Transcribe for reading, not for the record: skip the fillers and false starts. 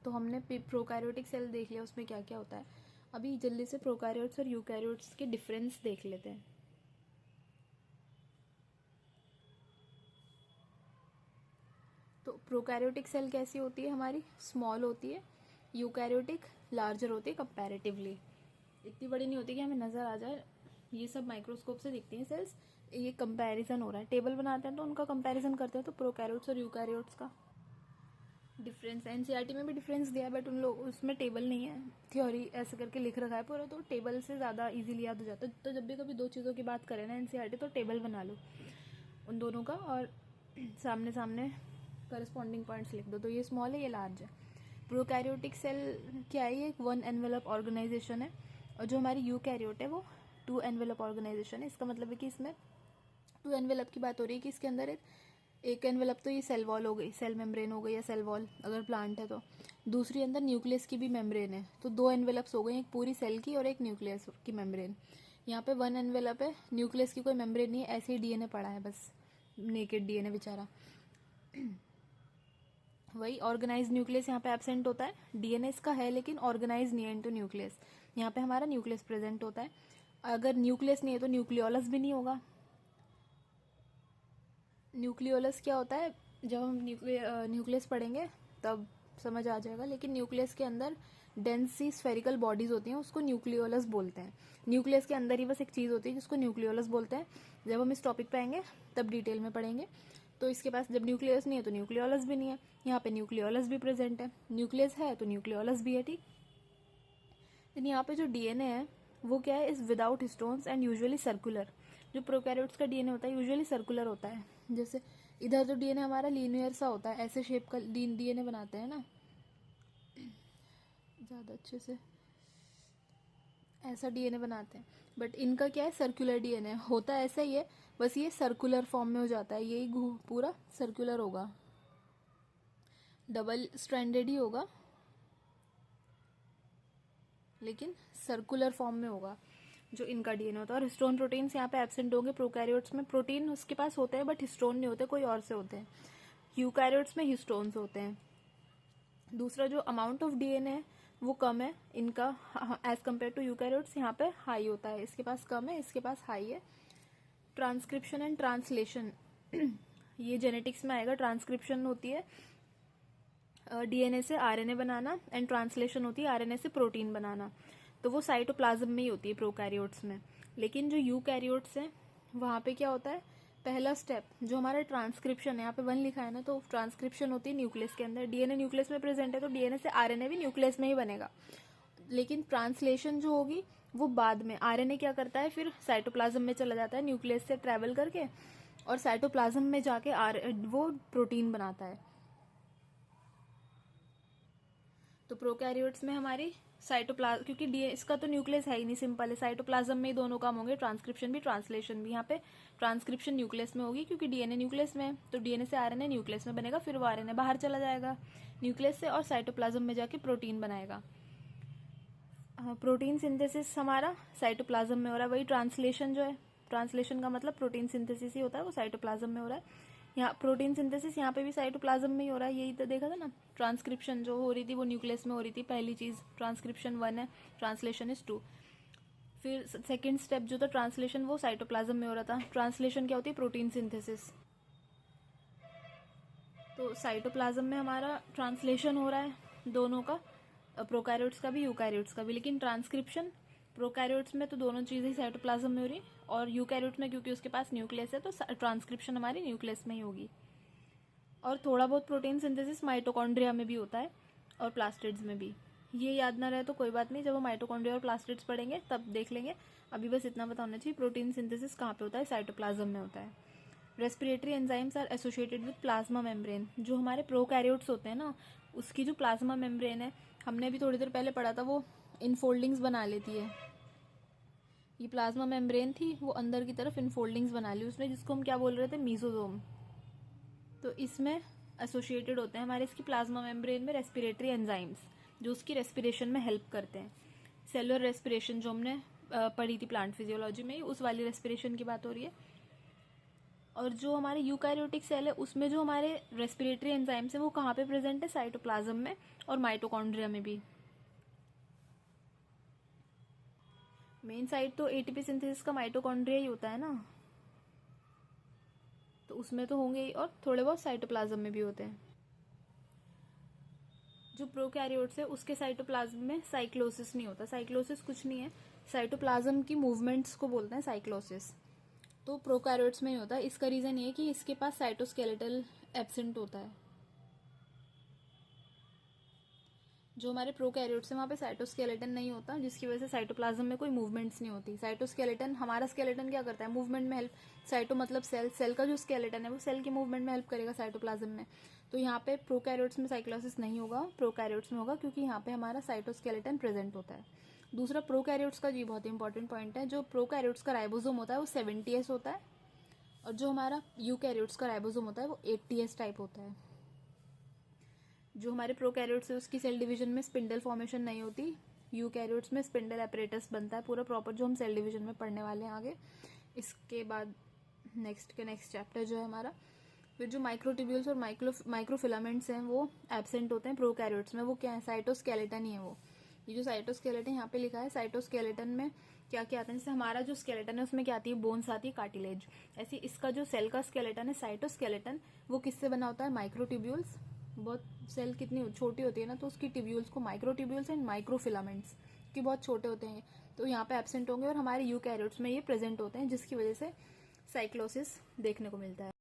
तो हमने prokaryotic cell देख लिया उसमें क्या क्या होता है। अभी जल्दी से प्रोकैरियोट्स और यूकैरियोट्स के डिफरेंस देख लेते हैं। तो प्रोकैरियोटिक सेल कैसी होती है हमारी, स्मॉल होती है। यूकैरियोटिक लार्जर होती है कंपैरेटिवली, इतनी बड़ी नहीं होती कि हमें नज़र आ जाए। ये सब माइक्रोस्कोप से दिखती हैं सेल्स। ये कंपैरिजन हो रहा है, टेबल बनाते हैं तो उनका कंपैरिजन करते हैं, तो प्रोकैरियोट्स और यूकैरियोट्स का डिफरेंस। एनसीईआरटी में भी डिफरेंस दिया है बट उन लोग उसमें टेबल नहीं है, थ्योरी ऐसे करके लिख रखा है पूरा, तो टेबल से ज़्यादा इजीली याद हो जाता है। तो जब भी कभी दो चीज़ों की बात करें ना एनसीईआरटी, तो टेबल बना लो उन दोनों का और सामने सामने करस्पॉन्डिंग पॉइंट्स लिख दो। तो ये स्मॉल है, ये लार्ज है। प्रोकैरियोटिक सेल क्या है, ये एक 1 एनवेलप ऑर्गेनाइजेशन है, और जो हमारी यूकैरियोट है वो 2 एनवेलप ऑर्गेनाइजेशन है। इसका मतलब है कि इसमें 2 एनवेलप की बात हो रही है कि इसके अंदर एक एनवेलप तो ये सेल वॉल हो गई, सेल मेम्ब्रेन हो गई या सेल वॉल अगर प्लांट है तो। दूसरी अंदर न्यूक्लियस की भी मेम्ब्रेन है, तो 2 एनवेलप्स हो गई, एक पूरी सेल की और एक न्यूक्लियस की मेम्ब्रेन। यहाँ पे 1 एनवेलप है, न्यूक्लियस की कोई मेम्ब्रेन नहीं है, ऐसे ही डीएनए पड़ा है बस, नेकेड डीएनए बेचारा। वही ऑर्गेनाइज न्यूक्लियस यहाँ पे एब्सेंट होता है, डीएनए इसका है लेकिन ऑर्गेनाइज नहीं है इनटू न्यूक्लियस। यहाँ पे हमारा न्यूक्लियस प्रेजेंट होता है। अगर न्यूक्लियस नहीं है तो न्यूक्लियोलस भी नहीं होगा। न्यूक्लियोलस क्या होता है, जब हम न्यूक्लियस पढ़ेंगे तब समझ आ जाएगा, लेकिन न्यूक्लियस के अंदर डेंस सी स्फेरिकल बॉडीज होती हैं, उसको न्यूक्लियोलस बोलते हैं। न्यूक्लियस के अंदर ही बस एक चीज़ होती है जिसको न्यूक्लियोलस बोलते हैं। जब हम इस टॉपिक पे आएंगे तब डिटेल में पढ़ेंगे। तो इसके पास जब न्यूक्लियस नहीं है तो न्यूक्लियोलस भी नहीं है, यहाँ पे न्यूक्लियोलस भी प्रेजेंट है, न्यूक्लियस है तो न्यूक्लियोलस भी है, ठीक। लेकिन यहाँ पे जो डीएनए है वो क्या है, is without histones and usually circular. जो प्रोकैरियोट्स का डीएनए होता है यूजुअली सर्कुलर होता है, जैसे इधर जो डीएनए हमारा लीनियर सा होता है, ऐसे शेप का डीएनए बनाते हैं ना, ज़्यादा अच्छे से ऐसा डीएनए बनाते हैं। बट इनका क्या है, सर्कुलर डीएनए होता है, ऐसा ही है, बस ये सर्कुलर फॉर्म में हो जाता है, यही पूरा सर्कुलर होगा, डबल स्ट्रैंडेड ही होगा लेकिन सर्कुलर फॉर्म में होगा जो इनका डीएनए होता है। और हिस्टोन प्रोटीन्स यहाँ पे एब्सेंट होंगे। प्रोकैरियोट्स में प्रोटीन उसके पास होते हैं बट हिस्टोन नहीं होते, कोई और से होते हैं। यूकैरियोट्स में हिस्टोन्स होते हैं। दूसरा जो अमाउंट ऑफ डीएनए है वो कम है इनका एज कम्पेयर टू यूकैरियोट्स, यहाँ पे हाई होता है, इसके पास कम है, इसके पास हाई है। ट्रांसक्रिप्शन एंड ट्रांसलेशन ये जेनेटिक्स में आएगा। ट्रांसक्रिप्शन होती है डीएनए से आरएनए बनाना, एंड ट्रांसलेशन होती है आरएनए से प्रोटीन बनाना, तो वो साइटोप्लाज्म में ही होती है प्रोकैरियोट्स में। लेकिन जो यूकैरियोट्स हैं वहाँ पे क्या होता है, पहला स्टेप जो हमारा ट्रांसक्रिप्शन है, यहाँ पे 1 लिखा है ना, तो ट्रांसक्रिप्शन होती है न्यूक्लियस के अंदर, डीएनए न्यूक्लियस में प्रेजेंट है तो डीएनए से आरएनए भी न्यूक्लियस में ही बनेगा। लेकिन ट्रांसलेशन जो होगी वो बाद में, आरएनए क्या करता है फिर साइटोप्लाज्म में चला जाता है न्यूक्लियस से ट्रैवल करके, और साइटोप्लाज्म में जाके वो प्रोटीन बनाता है। तो प्रोकैरियोट्स में हमारी साइटोप्लाज्म, क्योंकि इसका तो न्यूक्लियस है ही नहीं, सिंपल है, साइटोप्लाज्म में ही दोनों काम होंगे, ट्रांसक्रिप्शन भी ट्रांसलेशन भी। यहाँ पे ट्रांसक्रिप्शन न्यूक्लियस में होगी क्योंकि डीएनए न्यूक्लियस में है, तो डीएनए से आरएनए न्यूक्लियस में बनेगा, फिर वो आरएनए बाहर चला जाएगा न्यूक्लियस से और साइटोप्लाज्म में जाके प्रोटीन बनाएगा। प्रोटीन सिंथेसिस हमारा साइटोप्लाज्म में हो रहा है, वही ट्रांसलेशन जो है, ट्रांसलेशन का मतलब प्रोटीन सिंथेसिस ही होता है, वो साइटोप्लाज्म में हो रहा है। यहाँ प्रोटीन सिंथेसिस यहाँ पे भी साइटोप्लाज्म में ही हो रहा है, यही तो देखा था ना। ट्रांसक्रिप्शन जो हो रही थी वो न्यूक्लियस में हो रही थी, पहली चीज़ ट्रांसक्रिप्शन 1 है, ट्रांसलेशन इज 2। फिर सेकेंड स्टेप जो था ट्रांसलेशन, वो साइटोप्लाज्म में हो रहा था। ट्रांसलेशन क्या होती है, प्रोटीन सिंथेसिस। तो साइटोप्लाज्म में हमारा ट्रांसलेशन हो रहा है दोनों का, प्रोकैरियोट्स का भी यूकैरियोट्स का भी। लेकिन ट्रांसक्रिप्शन प्रोकैरियोट्स में तो दोनों चीज़ें ही साइटोप्लाज्म में हो रही, और यूकैरियोट्स में क्योंकि उसके पास न्यूक्लियस है तो ट्रांसक्रिप्शन हमारी न्यूक्लियस में ही होगी। और थोड़ा बहुत प्रोटीन सिंथेसिस माइटोकॉन्ड्रिया में भी होता है और प्लास्टिड्स में भी। ये याद ना रहे तो कोई बात नहीं, जब हम माइटोकॉन्ड्रिया और प्लास्टिड्स पढ़ेंगे तब देख लेंगे। अभी बस इतना पता होना चाहिए, प्रोटीन सिंथेसिस कहाँ पे होता है, साइटोप्लाज्म में होता है। Respiratory enzymes are associated with plasma membrane. जो हमारे प्रोकैरियोट्स होते हैं ना, उसकी जो प्लाज्मा मेम्ब्रेन है, हमने अभी थोड़ी देर पहले पढ़ा था, वो इनफोल्डिंग्स बना लेती है। ये प्लाज्मा मेम्ब्रेन थी, वो अंदर की तरफ इनफोल्डिंग्स बना ली उसने, जिसको हम क्या बोल रहे थे, मीजोजोम। तो इसमें एसोसिएटेड होते हैं हमारे इसकी प्लाज्मा मेम्ब्रेन में रेस्पिरेटरी एंजाइम्स, जो उसकी रेस्पिरेशन में हेल्प करते हैं। सेलुलर रेस्पिरेशन जो हमने पढ़ी थी प्लांट फिजियोलॉजी में, उस वाली रेस्पिरेशन की बात हो रही है। और जो हमारे यूकैरियोटिक सेल है उसमें जो हमारे रेस्पिरेटरी एंजाइम्स है वो कहाँ पे प्रेजेंट है? साइटोप्लाज्म में और माइटोकॉन्ड्रिया में भी। मेन साइट तो एटीपी सिंथेसिस का माइटोकॉन्ड्रिया ही होता है ना, तो उसमें तो होंगे ही, और थोड़े बहुत साइटोप्लाज्म में भी होते हैं। जो प्रोकैरियोट्स है उसके साइटोप्लाज्म में साइक्लोसिस नहीं होता। साइक्लोसिस कुछ नहीं है, साइटोप्लाज्म की मूवमेंट्स को बोलते हैं साइक्लोसिस। तो प्रोकैरियोट्स में ही होता है। इसका रीजन ये है कि इसके पास साइटोस्केलेटल एब्सेंट होता है। जो हमारे प्रोकैरियोट्स है वहाँ पे साइटोस्केलेटन नहीं होता, जिसकी वजह से साइटोप्लाज्म में कोई मूवमेंट्स नहीं होती। साइटोस्केलेटन, हमारा स्केलेटन क्या करता है? मूवमेंट में हेल्प। साइटो मतलब सेल, सेल का जो स्केलेटन है वो सेल के मूवमेंट में हेल्प करेगा साइटोप्लाज्म में। तो यहाँ पे प्रोकैरियोट्स में साइक्लोसिस नहीं होगा, प्रोकैरियोट्स में होगा, क्योंकि यहाँ पे हमारा साइटोस्केलेटन प्रेजेंट होता है। दूसरा, प्रोकैरियोट्स का जी बहुत इंपॉर्टेंट पॉइंट है, जो प्रोकैरियोट्स का राइबोसोम होता है वो 70S होता है, और जो हमारा यूकैरियोट्स का राइबोसोम होता है वो 80S टाइप होता है। जो हमारे प्रोकैरियोट्स है उसकी सेल डिवीजन में स्पिंडल फॉर्मेशन नहीं होती। यूकैरियोट्स में स्पिंडल एपरेटस बनता है पूरा प्रॉपर, जो हम सेल डिवीजन में पढ़ने वाले हैं आगे। इसके बाद नेक्स्ट चैप्टर जो है हमारा, फिर जो माइक्रोट्यूब्यूल्स और माइक्रोफिलामेंट्स हैं वो एब्सेंट होते हैं प्रोकैरियोट्स में। वो क्या है? साइटोस्केलेटन ही है वो। ये जो साइटोस्केलेटन यहाँ पे लिखा है, साइटोस्केलेटन में क्या क्या आता है? जैसे हमारा जो स्केलेटन है उसमें क्या आती है? बोन्स आती है, कार्टिलेज। ऐसे इसका जो सेल का स्केलेटन है साइटोस्केलेटन, वो किससे बना होता है? माइक्रोट्यूब्यूल्स। बहुत सेल कितनी छोटी होती है ना, तो उसकी ट्यूब्यूल्स को माइक्रोट्यूब्यूल्स एंड माइक्रोफिलामेंट्स की बहुत छोटे होते हैं, तो यहाँ पे एब्सेंट होंगे। और हमारे यूकैरियोट्स में ये प्रेजेंट होते हैं, जिसकी वजह से साइक्लोसिस देखने को मिलता है।